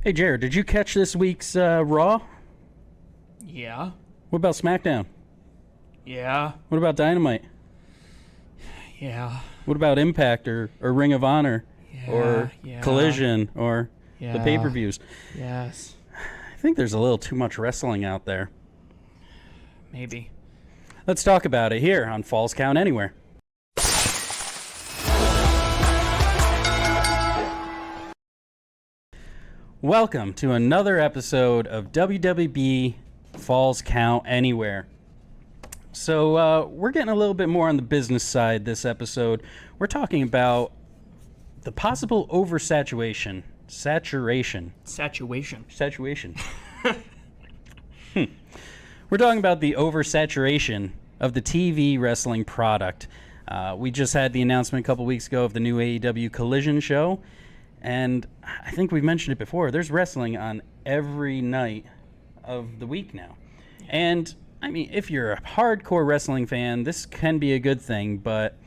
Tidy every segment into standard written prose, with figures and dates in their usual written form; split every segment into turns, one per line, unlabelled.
Hey, Jared, did you catch this week's Raw?
Yeah.
What about SmackDown?
Yeah.
What about Dynamite?
Yeah.
What about Impact or Ring of Honor or Collision or the pay-per-views?
Yes.
I think there's a little too much wrestling out there.
Maybe.
Let's talk about it here on Falls Count Anywhere. Welcome to another episode of WWB Falls Count Anywhere. So we're getting a little bit more on the business side this episode. We're talking about the possible oversaturation. Saturation. We're talking about the oversaturation of the TV wrestling product. We just had the announcement a couple weeks ago of the new AEW Collision show. And I think we've mentioned it before. There's wrestling on every night of the week now. And, I mean, if you're a hardcore wrestling fan, this can be a good thing. But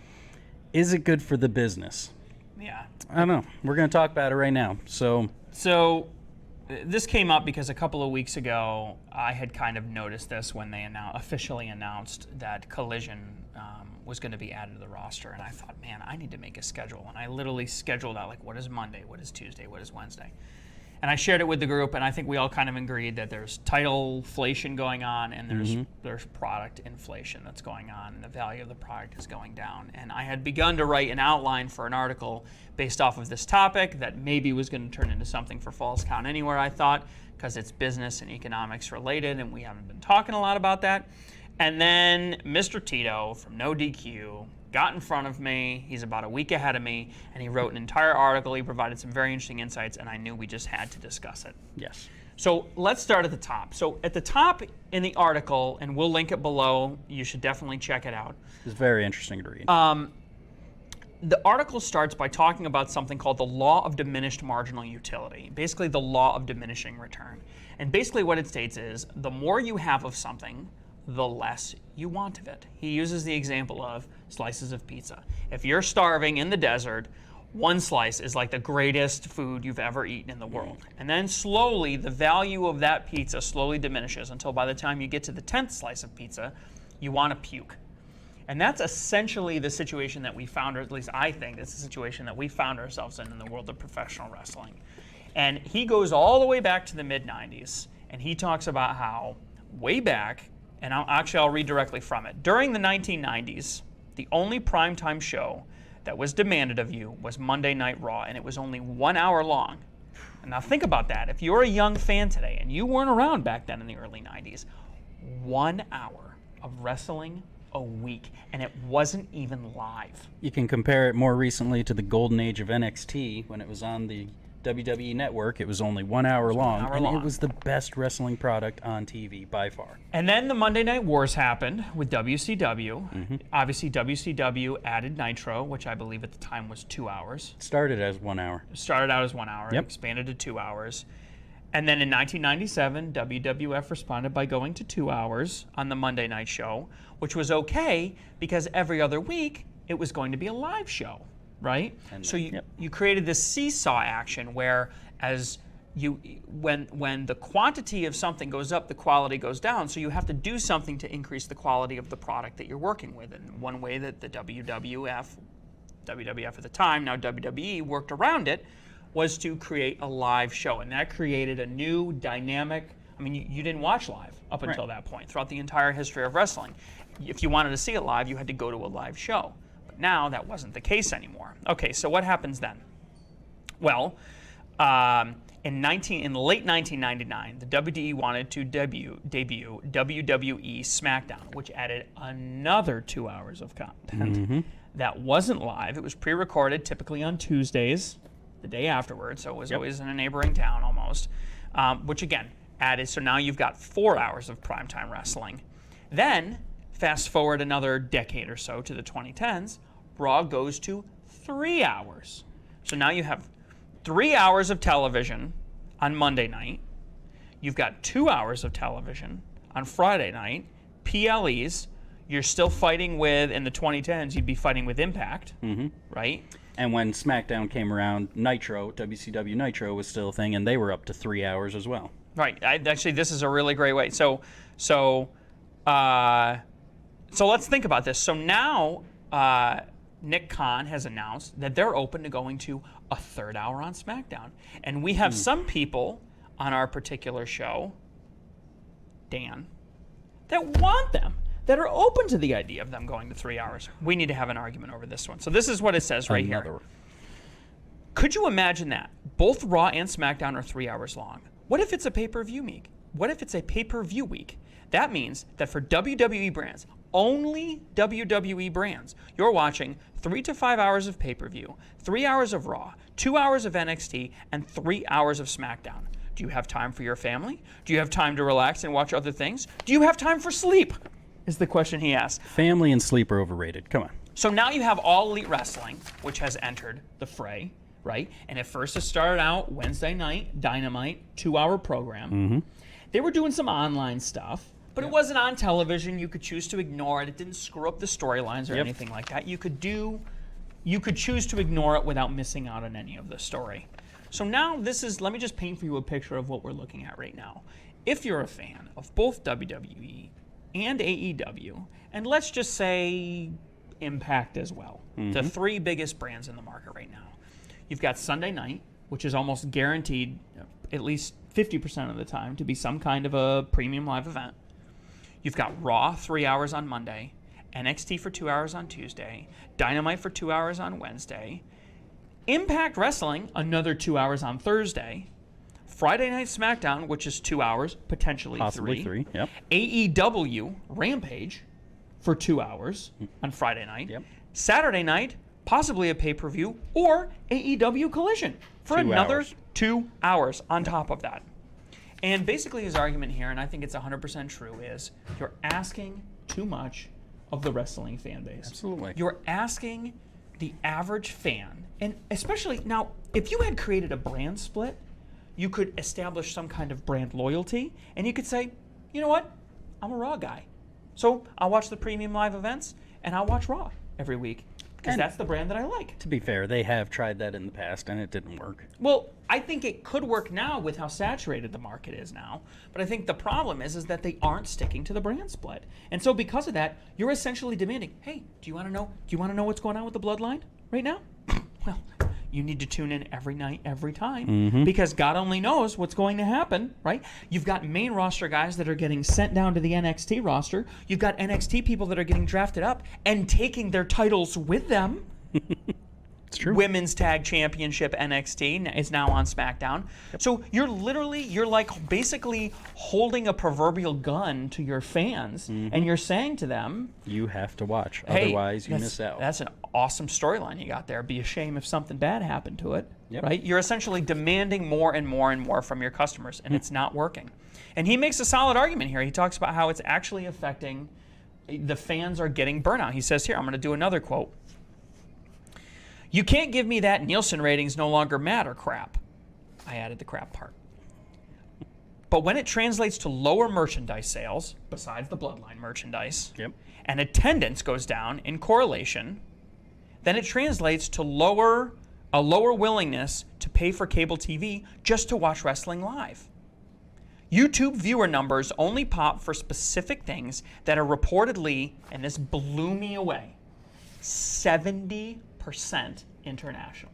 is it good for the business?
Yeah.
I don't know. We're going to talk about it right now. So
this came up because a couple of weeks ago, I had kind of noticed this when they officially announced that Collision was going to be added to the roster. And I thought, man, I need to make a schedule. And I literally scheduled out, like, what is Monday? What is Tuesday? What is Wednesday? And I shared it with the group, and I think we all kind of agreed that there's title inflation going on, and there's product inflation that's going on, and the value of the product is going down. And I had begun to write an outline for an article based off of this topic that maybe was going to turn into something for Falls Count Anywhere, I thought, because it's business and economics related, and we haven't been talking a lot about that. And then Mr. Tito from No DQ got in front of me. He's about a week ahead of me, and he wrote an entire article. He provided some very interesting insights, and I knew we just had to discuss it.
yes.
So let's start at the top. So at the top in the article, and we'll link it below, you should definitely check it out.
It's very interesting to read.
The article starts by talking about something called the law of diminished marginal utility, basically the law of diminishing return. And basically what it states is the more you have of something, the less you want of it. He uses the example of slices of pizza. If you're starving in the desert, one slice is like the greatest food you've ever eaten in the world. And then slowly, the value of that pizza slowly diminishes until by the time you get to the 10th slice of pizza, you want to puke. And that's essentially the situation that we found, or at least I think it's the situation that we found ourselves in the world of professional wrestling. And he goes all the way back to the mid-90s, and he talks about how way back, and I'll read directly from it. During the 1990s, the only primetime show that was demanded of you was Monday Night Raw, and it was only 1 hour long. And now think about that. If you're a young fan today, and you weren't around back then in the early 90s, 1 hour of wrestling a week, and it wasn't even live.
You can compare it more recently to the golden age of NXT when it was on the WWE Network. It was only 1 hour long, and it was the best wrestling product on TV by far.
And then the Monday Night Wars happened with WCW. Obviously, WCW added Nitro, which I believe at the time was 2 hours.
It started as 1 hour.
It started out as 1 hour,
Yep.
expanded to 2 hours. And then in 1997, WWF responded by going to 2 hours on the Monday night show, which was okay because every other week it was going to be a live show. Right?
And
so you created this seesaw action where when the quantity of something goes up, the quality goes down. So you have to do something to increase the quality of the product that you're working with. And one way that the WWF at the time, now WWE, worked around it was to create a live show. And that created a new dynamic. I mean, you didn't watch live up until that point. Throughout the entire history of wrestling, if you wanted to see it live, you had to go to a live show. Now, that wasn't the case anymore. Okay, so what happens then? Well, in late 1999, the WWE wanted to debut WWE SmackDown, which added another 2 hours of content. That wasn't live. It was pre-recorded, typically on Tuesdays, the day afterwards, so it was always in a neighboring town almost, which again, added, so now you've got 4 hours of primetime wrestling. Then, fast forward another decade or so to the 2010s, Raw goes to 3 hours. So now you have 3 hours of television on Monday night. You've got 2 hours of television on Friday night. PLEs, you're still fighting with, in the 2010s, you'd be fighting with Impact, right?
And when SmackDown came around, Nitro, WCW Nitro was still a thing, and they were up to 3 hours as well.
Right. Actually, this is a really great way. So let's think about this. So now Nick Khan has announced that they're open to going to a third hour on SmackDown. And we have some people on our particular show, Dan, that want them, that are open to the idea of them going to 3 hours. We need to have an argument over this one. So this is what it says right here. Could you imagine that? Both Raw and SmackDown are 3 hours long. What if it's a pay-per-view week? What if it's a pay-per-view week? That means that for WWE brands, only WWE brands, you're watching 3 to 5 hours of pay-per-view, 3 hours of Raw, 2 hours of NXT, and 3 hours of SmackDown. Do you have time for your family? Do you have time to relax and watch other things? Do you have time for sleep? Is the question he asked.
Family and sleep are overrated. Come on.
So now you have All Elite Wrestling, which has entered the fray, right? And at first it started out Wednesday night, Dynamite, 2-hour program. They were doing some online stuff, but it wasn't on television. You could choose to ignore it. It didn't screw up the storylines or anything like that. You could choose to ignore it without missing out on any of the story. So now let me just paint for you a picture of what we're looking at right now. If you're a fan of both WWE and AEW, and let's just say Impact as well, the 3 biggest brands in the market right now. You've got Sunday night, which is almost guaranteed, at least 50% of the time, to be some kind of a premium live event. You've got Raw, 3 hours on Monday, NXT for 2 hours on Tuesday, Dynamite for 2 hours on Wednesday, Impact Wrestling, another 2 hours on Thursday, Friday Night SmackDown, which is 2 hours, potentially
Possibly 3. Yep.
AEW Rampage for 2 hours on Friday night.
Yep.
Saturday night, possibly a pay-per-view, or AEW Collision for
2
another
hours.
2 hours on top of that. And basically his argument here, and I think it's 100% true, is you're asking too much of the wrestling fan base.
Absolutely.
You're asking the average fan, and especially now, if you had created a brand split, you could establish some kind of brand loyalty, and you could say, you know what, I'm a Raw guy. So I'll watch the premium live events, and I'll watch Raw every week, because that's the brand that I like.
To be fair, they have tried that in the past, and it didn't work.
Well, I think it could work now with how saturated the market is now, but I think the problem is that they aren't sticking to the brand split. And so because of that, you're essentially demanding, hey, do you want to know what's going on with the Bloodline right now? Well, you need to tune in every night, every time, because God only knows what's going to happen, right? You've got main roster guys that are getting sent down to the NXT roster. You've got NXT people that are getting drafted up and taking their titles with them.
It's true.
Women's Tag Championship NXT is now on SmackDown. So you're like basically holding a proverbial gun to your fans, and you're saying to them,
You have to watch,
hey,
otherwise you miss out.
That's an awesome storyline you got there. Be a shame if something bad happened to it,
Yep.
right? You're essentially demanding more and more and more from your customers, and it's not working. And he makes a solid argument here. He talks about how it's actually affecting, the fans are getting burnout. He says here, I'm going to do another quote. You can't give me that Nielsen ratings no longer matter crap. I added the crap part. But when it translates to lower merchandise sales, besides the Bloodline merchandise, and attendance goes down in correlation, then it translates to a lower willingness to pay for cable TV just to watch wrestling live. YouTube viewer numbers only pop for specific things that are reportedly, and this blew me away, 70% international.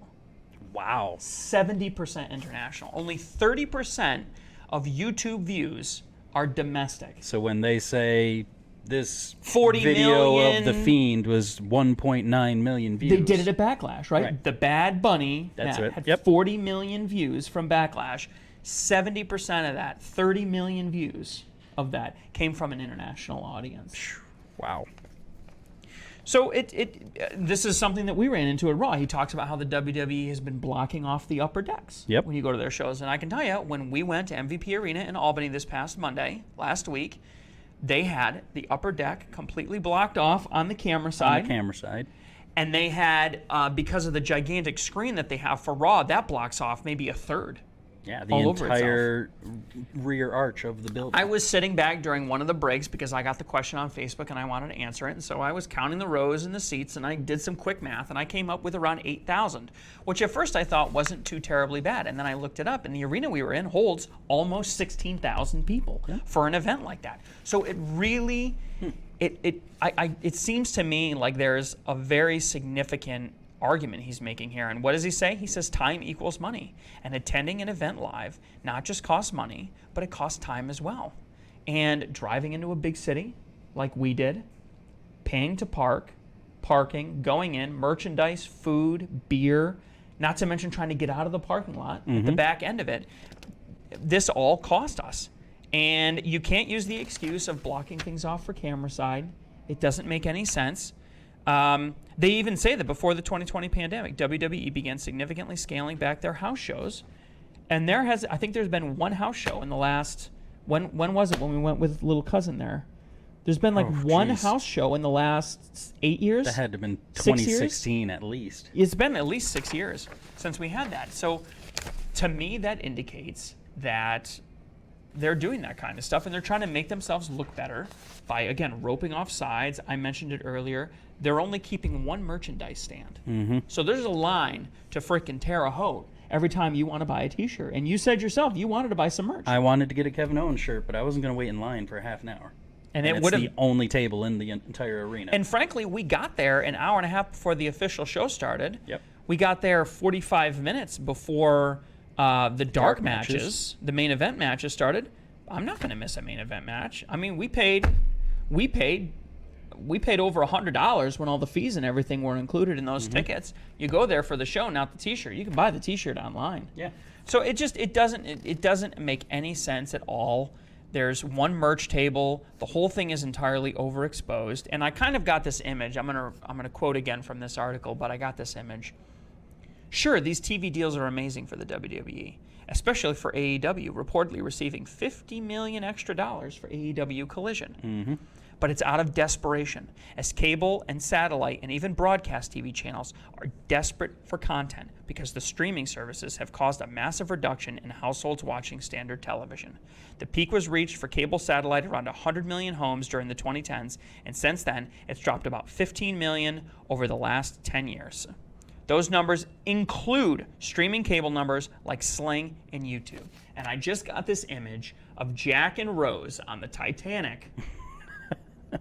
Wow.
70% international. Only 30% of YouTube views are domestic.
So when they say this
40
video
million,
of The Fiend was 1.9 million views.
They did it at Backlash, right? The Bad Bunny had 40 million views from Backlash. 70% of that, 30 million views of that, came from an international audience.
Wow.
So this is something that we ran into at Raw. He talks about how the WWE has been blocking off the upper decks when you go to their shows. And I can tell you, when we went to MVP Arena in Albany this past Monday, last week, they had the upper deck completely blocked off on the camera side.
On the camera side.
And they had, because of the gigantic screen that they have for Raw, that blocks off maybe a third
Yeah, the
all over itself.
entire rear arch of the building.
I was sitting back during one of the breaks because I got the question on Facebook and I wanted to answer it. And so I was counting the rows and the seats and I did some quick math and I came up with around 8,000, which at first I thought wasn't too terribly bad. And then I looked it up and the arena we were in holds almost 16,000 people for an event like that. So it really, it seems to me like there's a very significant argument he's making here. And what does he say? He says time equals money. And attending an event live not just costs money, but it costs time as well. And driving into a big city like we did, paying to park, parking, going in, merchandise, food, beer, not to mention trying to get out of the parking lot at the back end of it, this all cost us. And you can't use the excuse of blocking things off for camera side. It doesn't make any sense. They even say that before the 2020 pandemic, WWE began significantly scaling back their house shows. And I think there's been one house show in the last, when was it when we went with little cousin there? There's been like one house show in the last 8 years.
That had to have been
6 years?
2016 at least.
It's been at least 6 years since we had that. So to me, that indicates that they're doing that kind of stuff and they're trying to make themselves look better by, again, roping off sides. I mentioned it earlier. They're only keeping one merchandise stand. So there's a line to frickin' Terre Haute every time you want to buy a t-shirt. And you said yourself you wanted to buy some merch.
I wanted to get a Kevin Owens shirt, but I wasn't going to wait in line for half an hour.
And it
it's the only table in the entire arena.
And frankly, we got there an hour and a half before the official show started.
Yep.
We got there 45 minutes before the dark matches, the main event matches started. I'm not going to miss a main event match. I mean, we paid over $100 when all the fees and everything were included in those tickets. You go there for the show, not the t-shirt. You can buy the t-shirt online.
Yeah.
So it doesn't make any sense at all. There's one merch table. The whole thing is entirely overexposed. And I kind of got this image. I'm gonna quote again from this article, but I got this image. Sure, these TV deals are amazing for the WWE, especially for AEW, reportedly receiving $50 million extra for AEW Collision. But it's out of desperation, as cable and satellite and even broadcast TV channels are desperate for content because the streaming services have caused a massive reduction in households watching standard television. The peak was reached for cable satellite around 100 million homes during the 2010s, and since then, it's dropped about 15 million over the last 10 years. Those numbers include streaming cable numbers like Sling and YouTube. And I just got this image of Jack and Rose on the Titanic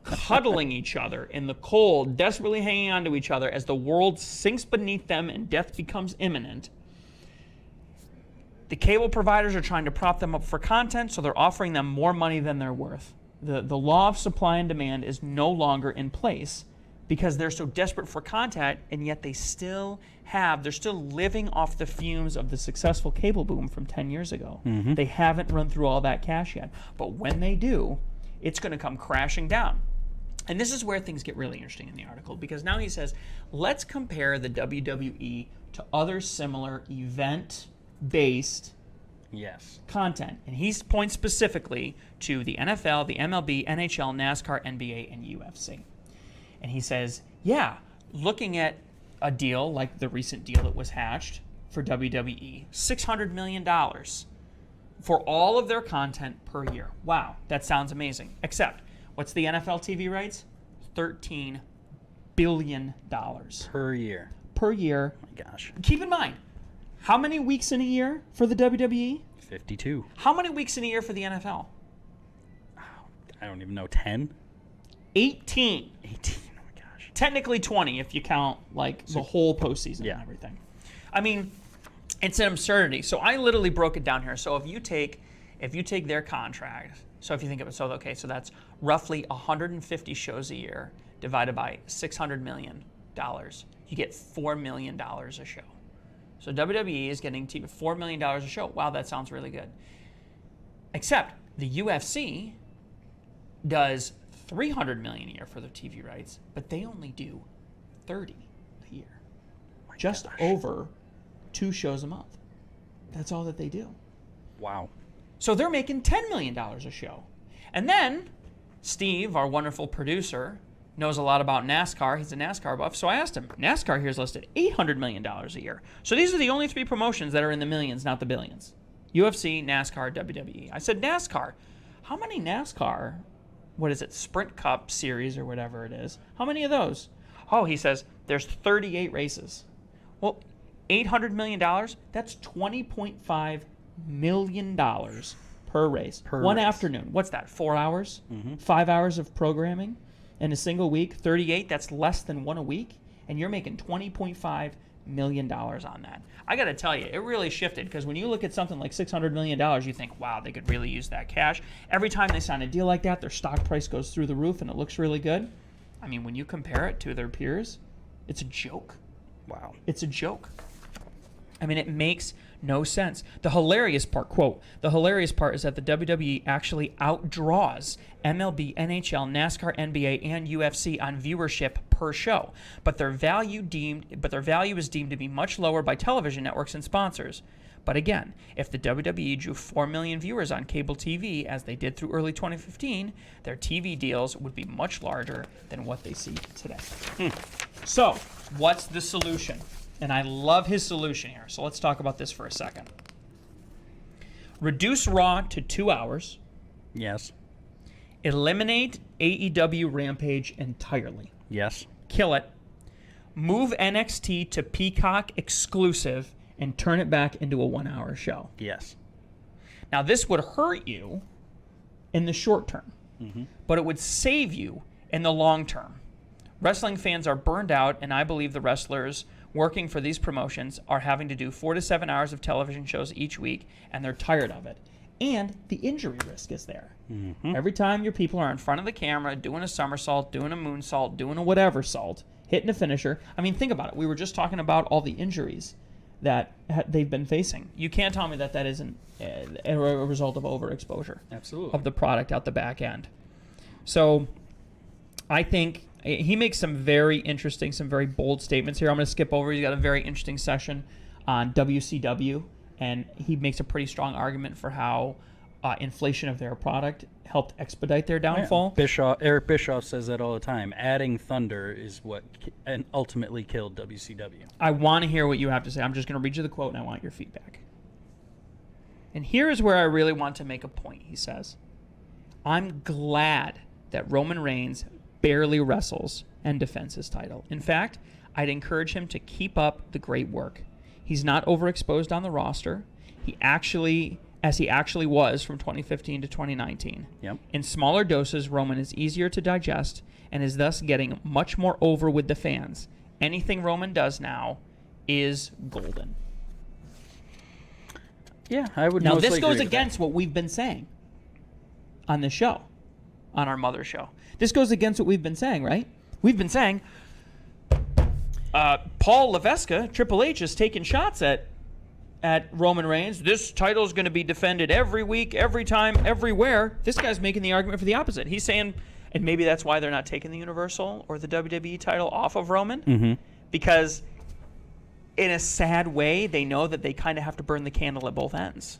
cuddling each other in the cold, desperately hanging on to each other as the world sinks beneath them and death becomes imminent. The cable providers are trying to prop them up for content, so they're offering them more money than they're worth. The law of supply and demand is no longer in place because they're so desperate for content, and yet they're still living off the fumes of the successful cable boom from 10 years ago. They haven't run through all that cash yet. But when they do, it's going to come crashing down. And this is where things get really interesting in the article, because now he says, let's compare the WWE to other similar event-based content. And he points specifically to the NFL, the MLB, NHL, NASCAR, NBA, and UFC. And he says, yeah, looking at a deal like the recent deal that was hatched for WWE, $600 million for all of their content per year. Wow, that sounds amazing. Except, what's the NFL TV rights? $13 billion.
Per year.
Per year.
Oh my gosh.
Keep in mind, how many weeks in a year for the WWE?
52.
How many weeks in a year for the NFL?
I don't even know. 10?
18.
18. Oh my gosh.
Technically 20 if you count like the whole postseason and everything. I mean, it's an absurdity. So I literally broke it down here. So if you take their contract, so if you think of it, so that's roughly 150 shows a year divided by $600 million. You get $4 million a show. So WWE is getting $4 million a show. Wow, that sounds really good. Except the UFC does $300 million a year for their TV rights, but they only do 30 a year. Just over 2 shows a month. That's all that they do.
Wow.
So they're making $10 million a show. And then Steve, our wonderful producer, knows a lot about NASCAR. He's a NASCAR buff. So I asked him, NASCAR here is listed $800 million a year. So these are the only 3 promotions that are in the millions, not the billions. UFC, NASCAR, WWE. I said NASCAR. How many NASCAR, what is it, Sprint Cup series or whatever it is, how many of those? Oh, he says, there's 38 races. Well, $800 million, that's $20.5 million per race. One afternoon. What's that, 4 hours? 5 hours of programming in a single week? 38, that's less than one a week? And you're making $20.5 million on that. I got to tell you, it really shifted, because when you look at something like $600 million, you think, wow, they could really use that cash. Every time they sign a deal like that, their stock price goes through the roof and it looks really good. I mean, when you compare it to their peers, it's a joke.
Wow.
It's a joke. I mean, it makes no sense. The hilarious part, quote, the hilarious part is that the WWE actually outdraws MLB, NHL, NASCAR, NBA, and UFC on viewership per show. But their value is deemed to be much lower by television networks and sponsors. But again, if the WWE drew 4 million viewers on cable TV, as they did through early 2015, their TV deals would be much larger than what they see today. So, what's the solution? And I love his solution here. So let's talk about this for a second. Reduce Raw to 2 hours.
Yes.
Eliminate AEW Rampage entirely.
Yes.
Kill it. Move NXT to Peacock exclusive and turn it back into a 1 hour show.
Yes.
Now, this would hurt you in the short term, but it would save you in the long term. Wrestling fans are burned out, and I believe the wrestlers working for these promotions are having to do 4 to 7 hours of television shows each week, and they're tired of it. And the injury risk is there. Every time your people are in front of the camera doing a somersault, doing a moonsault, doing a whatever salt, hitting a finisher. I mean, think about it. We were just talking about all the injuries that they've been facing. You can't tell me that that isn't a result of overexposure.
Absolutely.
Of the product out the back end. So I think he makes some very interesting, some very bold statements here. I'm going to skip over. He's got a very interesting session on WCW, and he makes a pretty strong argument for how inflation of their product helped expedite their downfall.
Eric Bischoff says that all the time. Adding Thunder is what ultimately killed WCW.
I want to hear what you have to say. I'm just going to read you the quote, and I want your feedback. And here is where I really want to make a point, he says. I'm glad that Roman Reigns barely wrestles and defends his title. In fact, I'd encourage him to keep up the great work. He's not overexposed on the roster. He actually was from 2015 to 2019.
Yep.
In smaller doses, Roman is easier to digest and is thus getting much more over with the fans. Anything Roman does now is golden.
Yeah, I would.
Now, this goes against what we've been saying on this show, on our mother show. This goes against what we've been saying, right? We've been saying Paul Levesque, Triple H, is taking shots at Roman Reigns. This title is going to be defended every week, every time, everywhere. This guy's making the argument for the opposite. He's saying, and maybe that's why they're not taking the Universal or the WWE title off of Roman, because in a sad way, they know that they kind of have to burn the candle at both ends.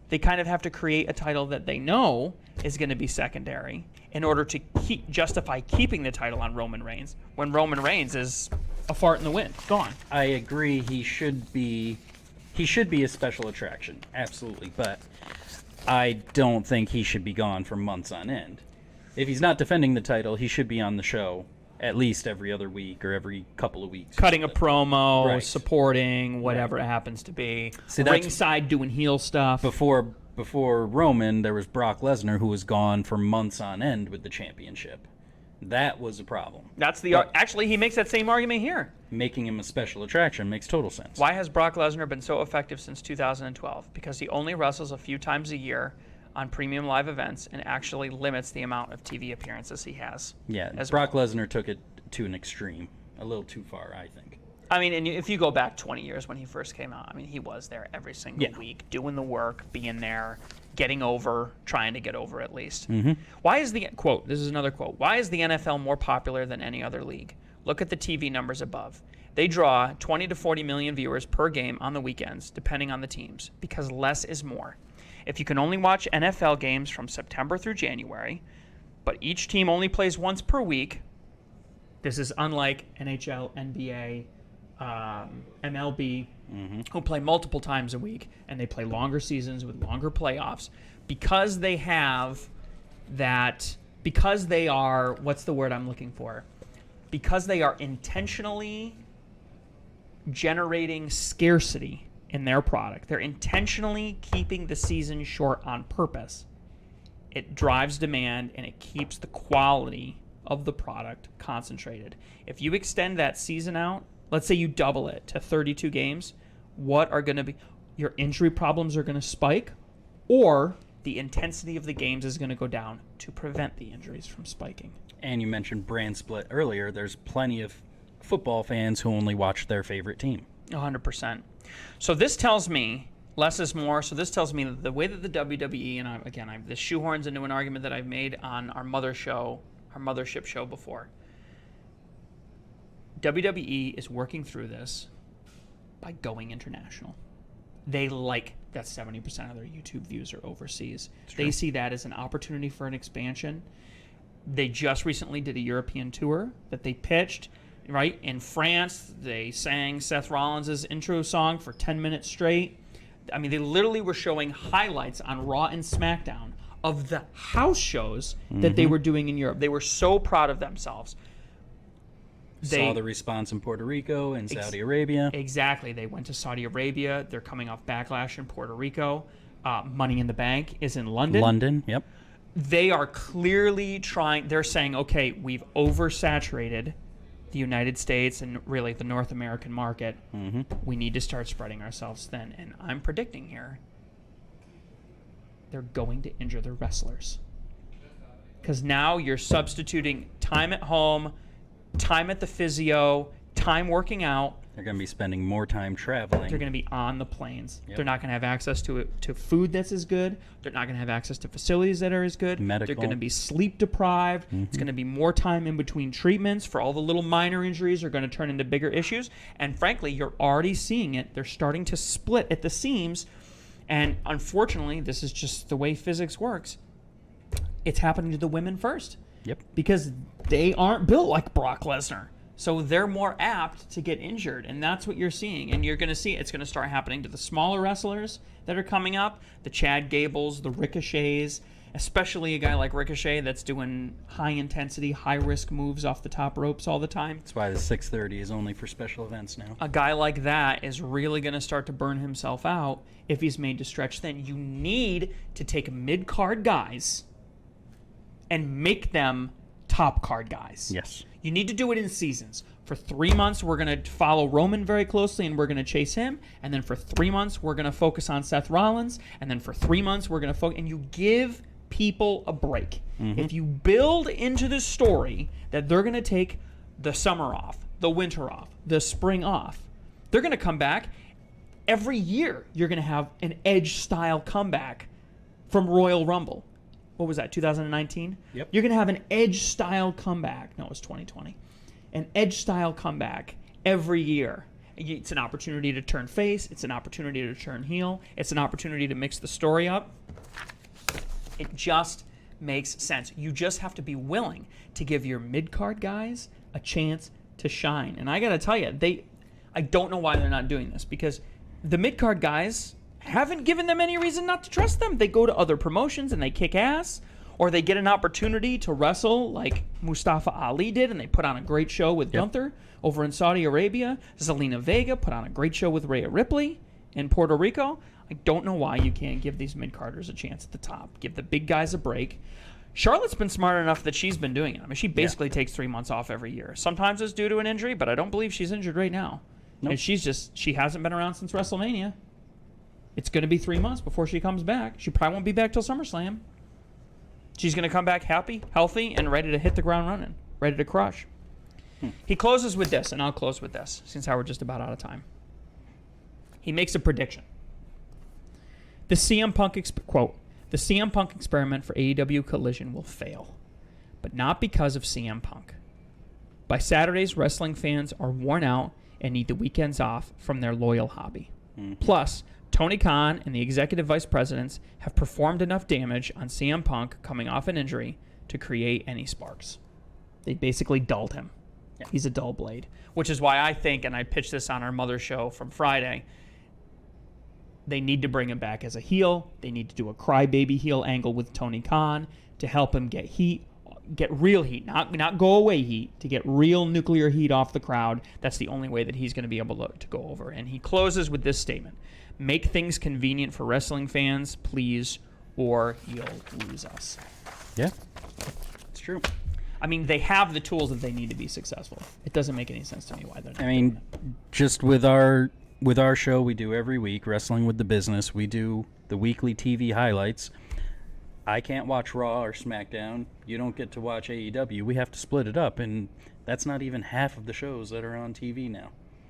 They kind of have to create a title that they know is going to be secondary in order to justify keeping the title on Roman Reigns when Roman Reigns is a fart in the wind, gone.
I agree. He should be a special attraction, absolutely. But I don't think he should be gone for months on end. If he's not defending the title, he should be on the show at least every other week or every couple of weeks.
Cutting a promo,
right.
Supporting, whatever it happens to be.
See,
ringside doing heel stuff.
Before Roman, there was Brock Lesnar, who was gone for months on end with the championship. That was a problem.
That's actually, he makes that same argument here.
Making him a special attraction makes total sense.
Why has Brock Lesnar been so effective since 2012? Because he only wrestles a few times a year on premium live events and actually limits the amount of TV appearances he has.
Yeah, Brock Lesnar took it to an extreme, a little too far, I think.
I mean, and if you go back 20 years when he first came out, I mean, he was there every single week, doing the work, being there, getting over, trying to get over at least. Why is the, quote, this is another quote, why is the NFL more popular than any other league? Look at the TV numbers above. They draw 20 to 40 million viewers per game on the weekends, depending on the teams, because less is more. If you can only watch NFL games from September through January, but each team only plays once per week, this is unlike NHL, NBA, MLB, who play multiple times a week, and they play longer seasons with longer playoffs, because they have that, because they are, what's the word I'm looking for? Because they are intentionally generating scarcity in their product. They're intentionally keeping the season short on purpose. It drives demand and it keeps the quality of the product concentrated. If you extend that season out, let's say you double it to 32 games, what are going to be your injury problems are going to spike, or the intensity of the games is going to go down to prevent the injuries from spiking.
And you mentioned brand split earlier. There's plenty of football fans who only watch their favorite team.
100%. So this tells me less is more. So this tells me that the way that the WWE, and this shoehorns into an argument that I've made on our mothership show before. WWE is working through this by going international. They like that 70% of their YouTube views are overseas. They see that as an opportunity for an expansion. They just recently did a European tour that they pitched, right? In France, they sang Seth Rollins' intro song for 10 minutes straight. I mean, they literally were showing highlights on Raw and SmackDown of the house shows that they were doing in Europe. They were so proud of themselves.
Saw the response in Puerto Rico and Saudi Arabia.
Exactly. They went to Saudi Arabia. They're coming off Backlash in Puerto Rico. Money in the Bank is in London.
London, yep.
They are clearly trying. They're saying, okay, we've oversaturated the United States and really the North American market. We need to start spreading ourselves thin. And I'm predicting here, they're going to injure their wrestlers. Because now you're substituting time at home, time at the physio, time working out.
They're going to be spending more time traveling.
They're going to be on the planes.
Yep.
They're not going to have access to food that's as good. They're not going to have access to facilities that are as good.
Medical.
They're going to be sleep deprived. It's going to be more time in between treatments for all the little minor injuries are going to turn into bigger issues. And frankly, you're already seeing it. They're starting to split at the seams. And unfortunately, this is just the way physics works. It's happening to the women first.
Yep.
Because they aren't built like Brock Lesnar. So they're more apt to get injured, and that's what you're seeing. And you're going to see it's going to start happening to the smaller wrestlers that are coming up, the Chad Gables, the Ricochets, especially a guy like Ricochet that's doing high-intensity, high-risk moves off the top ropes all the time.
That's why the 630 is only for special events now.
A guy like that is really going to start to burn himself out if he's made to stretch thin. You need to take mid-card guys and make them top-card guys.
Yes.
You need to do it in seasons. For 3 months, we're going to follow Roman very closely, and we're going to chase him. And then for 3 months, we're going to focus on Seth Rollins. And then for 3 months, we're going to focus. And you give people a break. If you build into the story that they're going to take the summer off, the winter off, the spring off, they're going to come back. Every year, you're going to have an Edge-style comeback from Royal Rumble. What was that, 2019?
Yep.
You're going to have an Edge-style comeback. No, it was 2020. An Edge-style comeback every year. It's an opportunity to turn face. It's an opportunity to turn heel. It's an opportunity to mix the story up. It just makes sense. You just have to be willing to give your mid-card guys a chance to shine. And I got to tell you, I don't know why they're not doing this, because the mid-card guys haven't given them any reason not to trust them. They go to other promotions and they kick ass, or they get an opportunity to wrestle like Mustafa Ali did, and they put on a great show with Gunther over in Saudi Arabia. Zelina Vega put on a great show with Rhea Ripley in Puerto Rico. I don't know why you can't give these mid-carders a chance at the top. Give the big guys a break. Charlotte's been smart enough that she's been doing it. I mean, she basically takes 3 months off every year. Sometimes it's due to an injury, but I don't believe she's injured right now.
Nope.
And she hasn't been around since WrestleMania. It's going to be 3 months before she comes back. She probably won't be back till SummerSlam. She's going to come back happy, healthy, and ready to hit the ground running, ready to crush. He closes with this, and I'll close with this, since we're just about out of time. He makes a prediction. The CM Punk quote, "The CM Punk experiment for AEW Collision will fail, but not because of CM Punk. By Saturdays, wrestling fans are worn out and need the weekends off from their loyal hobby. Plus, Tony Khan and the executive vice presidents have performed enough damage on CM Punk coming off an injury to create any sparks." They basically dulled him. Yeah. He's a dull blade, which is why I think, and I pitched this on our mother show from Friday, they need to bring him back as a heel. They need to do a crybaby heel angle with Tony Khan to help him get heat, get real heat, not go away heat, to get real nuclear heat off the crowd. That's the only way that he's going to be able to go over. And he closes with this statement: "Make things convenient for wrestling fans, please, or you'll lose us."
Yeah, it's true.
I mean, they have the tools that they need to be successful. It doesn't make any sense to me why they're not doing it.
Just with our show we do every week, Wrestling with the Business, we do the weekly TV highlights. I can't watch Raw or SmackDown. You don't get to watch AEW. We have to split it up, and that's not even half of the shows that are on TV now.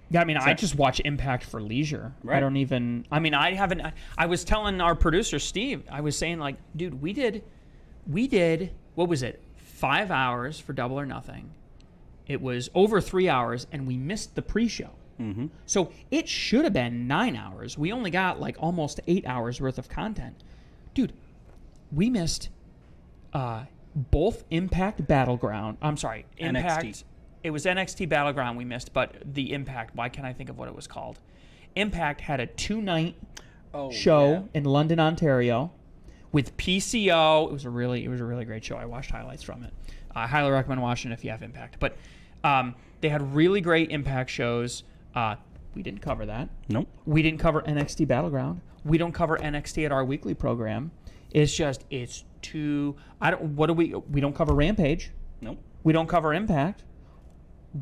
Yeah, I mean, I just watch Impact for leisure.
Right.
I don't even... I mean, I was telling our producer, Steve, I was saying, like, dude, we did, what was it, 5 hours for Double or Nothing. It was over 3 hours, and we missed the pre-show.
Mm-hmm.
So it should have been 9 hours. We only got, like, almost 8 hours worth of content. Dude, we missed both Impact Battleground. I'm sorry, Impact...
NXT.
It was NXT Battleground we missed, but the Impact, why can't I think of what it was called? Impact had a 2-night show in London, Ontario with PCO. It was a really great show. I watched highlights from it. I highly recommend watching it if you have Impact. But they had really great Impact shows. We didn't cover that.
Nope.
We didn't cover NXT Battleground. We don't cover NXT at our weekly program. It's too... We don't cover Rampage.
Nope.
We don't cover Impact.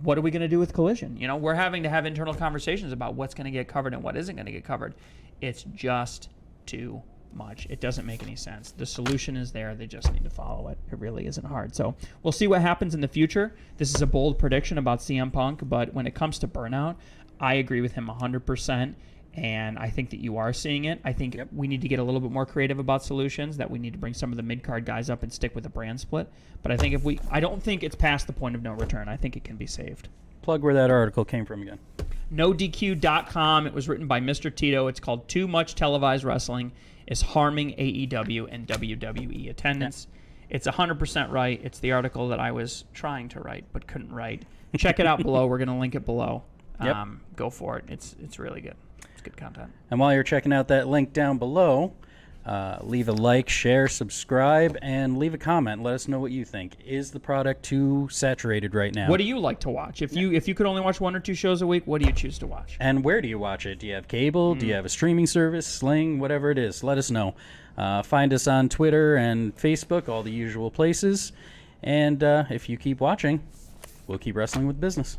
What are we going to do with Collision? You know, we're having to have internal conversations about what's going to get covered and what isn't going to get covered. It's just too much. It doesn't make any sense. The solution is there. They just need to follow it. It really isn't hard. So we'll see what happens in the future. This is a bold prediction about CM Punk, but when it comes to burnout, I agree with him 100%. And I think that you are seeing it. I think we need to get a little bit more creative about solutions, that we need to bring some of the mid-card guys up and stick with a brand split. But I think I don't think it's past the point of no return. I think it can be saved.
Plug where that article came from again.
NoDQ.com. It was written by Mr. Tito. It's called "Too Much Televised Wrestling is Harming AEW and WWE Attendance." It's 100% right. It's the article that I was trying to write but couldn't write. Check it out below. We're going to link it below. Go for it. It's really good. Good content.
And while you're checking out that link down below, leave a like, share, subscribe, and leave a comment. Let us know what you think. Is the product too saturated right now?
What do you like to watch? If you could only watch 1 or 2 shows a week, what do you choose to watch?
And where do you watch it? Do you have cable? Do you have a streaming service, Sling, whatever it is? Let us know. Find us on Twitter and Facebook, all the usual places. And if you keep watching, we'll keep wrestling with business.